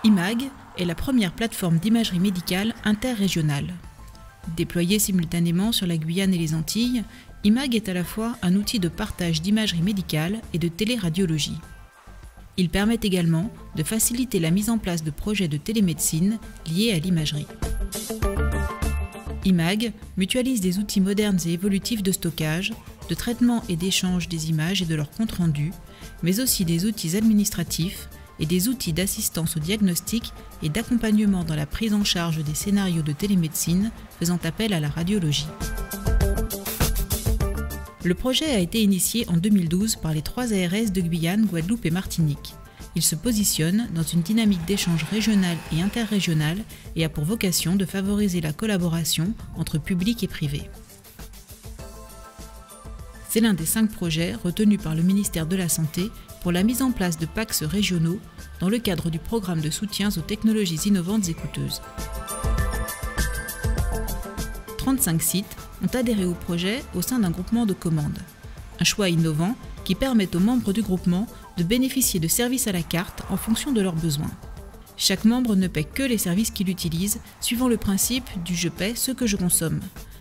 IMAG est la première plateforme d'imagerie médicale interrégionale. Déployée simultanément sur la Guyane et les Antilles, IMAG est à la fois un outil de partage d'imagerie médicale et de téléradiologie. Il permet également de faciliter la mise en place de projets de télémédecine liés à l'imagerie. IMAG mutualise des outils modernes et évolutifs de stockage, de traitement et d'échange des images et de leurs comptes rendus, mais aussi des outils administratifs et des outils d'assistance au diagnostic et d'accompagnement dans la prise en charge des scénarios de télémédecine faisant appel à la radiologie. Le projet a été initié en 2012 par les 3 ARS de Guyane, Guadeloupe et Martinique. Il se positionne dans une dynamique d'échange régional et interrégional et a pour vocation de favoriser la collaboration entre public et privé. C'est l'un des 5 projets retenus par le ministère de la Santé pour la mise en place de PACS régionaux dans le cadre du programme de soutien aux technologies innovantes et coûteuses. 35 sites ont adhéré au projet au sein d'un groupement de commandes. Un choix innovant qui permet aux membres du groupement de bénéficier de services à la carte en fonction de leurs besoins. Chaque membre ne paie que les services qu'il utilise, suivant le principe du « je paie ce que je consomme ».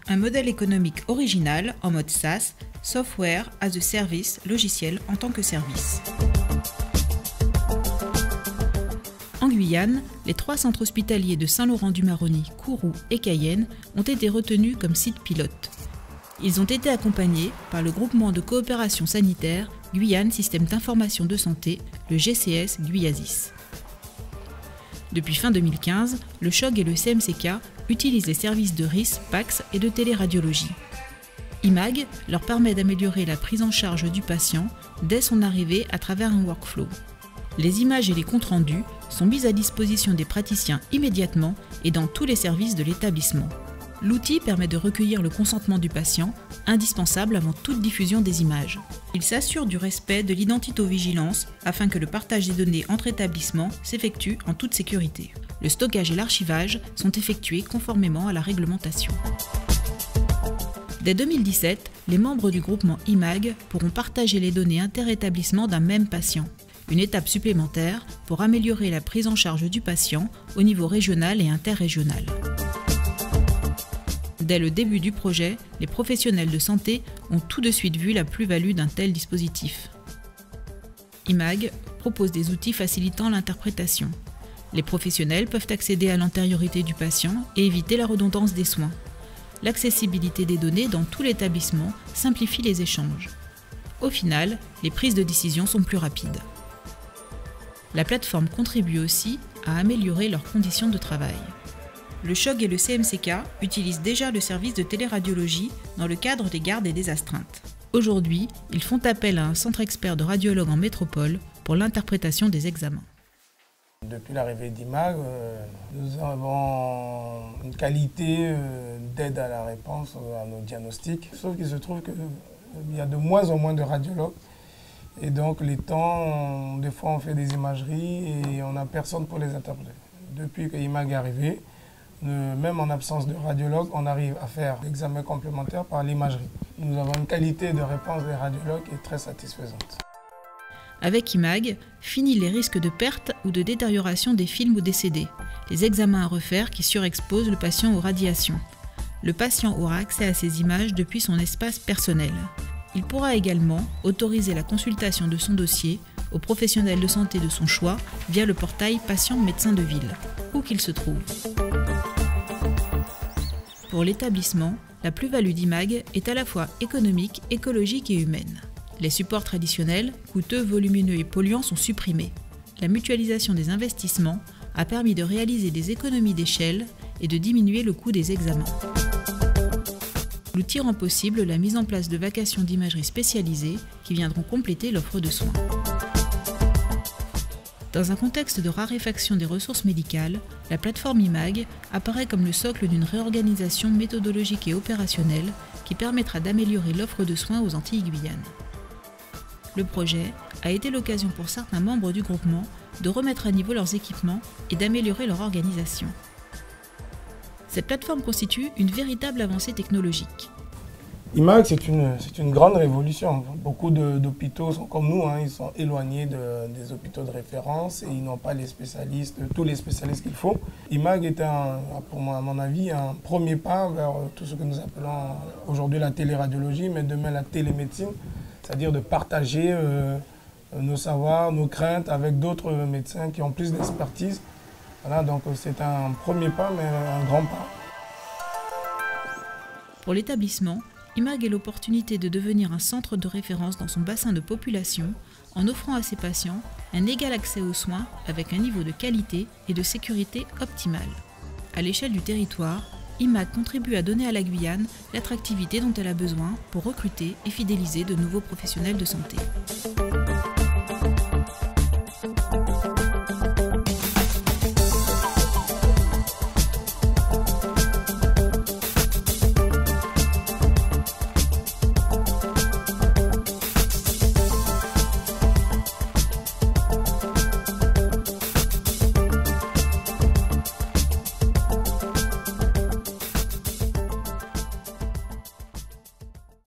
Un modèle économique original en mode SaaS, Software as a Service, logiciel en tant que service. En Guyane, les 3 centres hospitaliers de Saint-Laurent-du-Maroni, Kourou et Cayenne ont été retenus comme sites pilotes. Ils ont été accompagnés par le groupement de coopération sanitaire Guyane Système d'information de santé, le GCS Guyasis. Depuis fin 2015, le CHOG et le CMCK utilisent les services de RIS, PACS et de téléradiologie. IMAG leur permet d'améliorer la prise en charge du patient dès son arrivée à travers un workflow. Les images et les comptes rendus sont mis à disposition des praticiens immédiatement et dans tous les services de l'établissement. L'outil permet de recueillir le consentement du patient, indispensable avant toute diffusion des images. Il s'assure du respect de l'identitovigilance afin que le partage des données entre établissements s'effectue en toute sécurité. Le stockage et l'archivage sont effectués conformément à la réglementation. Dès 2017, les membres du groupement IMAG pourront partager les données interétablissements d'un même patient. Une étape supplémentaire pour améliorer la prise en charge du patient au niveau régional et interrégional. Dès le début du projet, les professionnels de santé ont tout de suite vu la plus-value d'un tel dispositif. IMAG propose des outils facilitant l'interprétation. Les professionnels peuvent accéder à l'antériorité du patient et éviter la redondance des soins. L'accessibilité des données dans tout l'établissement simplifie les échanges. Au final, les prises de décision sont plus rapides. La plateforme contribue aussi à améliorer leurs conditions de travail. Le CHOG et le CMCK utilisent déjà le service de téléradiologie dans le cadre des gardes et des astreintes. Aujourd'hui, ils font appel à un centre expert de radiologues en métropole pour l'interprétation des examens. Depuis l'arrivée d'IMAG, nous avons une qualité d'aide à la réponse à nos diagnostics. Sauf qu'il se trouve qu'il y a de moins en moins de radiologues. Et donc les temps, des fois on fait des imageries et on n'a personne pour les interpréter. Depuis que IMAG est arrivé, même en absence de radiologue, on arrive à faire l'examen complémentaire par l'imagerie. Nous avons une qualité de réponse des radiologues qui est très satisfaisante. Avec IMAG, fini les risques de perte ou de détérioration des films ou des CD, les examens à refaire qui surexposent le patient aux radiations. Le patient aura accès à ces images depuis son espace personnel. Il pourra également autoriser la consultation de son dossier aux professionnels de santé de son choix via le portail Patient Médecin de Ville, où qu'il se trouve. Pour l'établissement, la plus-value d'IMAG est à la fois économique, écologique et humaine. Les supports traditionnels, coûteux, volumineux et polluants sont supprimés. La mutualisation des investissements a permis de réaliser des économies d'échelle et de diminuer le coût des examens. L'outil rend possible la mise en place de vacations d'imagerie spécialisées qui viendront compléter l'offre de soins. Dans un contexte de raréfaction des ressources médicales, la plateforme IMAG apparaît comme le socle d'une réorganisation méthodologique et opérationnelle qui permettra d'améliorer l'offre de soins aux Antilles-Guyane. Le projet a été l'occasion pour certains membres du groupement de remettre à niveau leurs équipements et d'améliorer leur organisation. Cette plateforme constitue une véritable avancée technologique. IMAG, c'est une grande révolution. Beaucoup d'hôpitaux sont comme nous, hein, ils sont éloignés des hôpitaux de référence et ils n'ont pas les spécialistes, tous les spécialistes qu'il faut. IMAG est, pour moi, à mon avis, un premier pas vers tout ce que nous appelons aujourd'hui la téléradiologie, mais demain la télémédecine, c'est-à-dire de partager nos savoirs, nos craintes avec d'autres médecins qui ont plus d'expertise. Voilà, donc c'est un premier pas, mais un grand pas. Pour l'établissement, IMAG est l'opportunité de devenir un centre de référence dans son bassin de population en offrant à ses patients un égal accès aux soins avec un niveau de qualité et de sécurité optimal. À l'échelle du territoire, IMAG contribue à donner à la Guyane l'attractivité dont elle a besoin pour recruter et fidéliser de nouveaux professionnels de santé.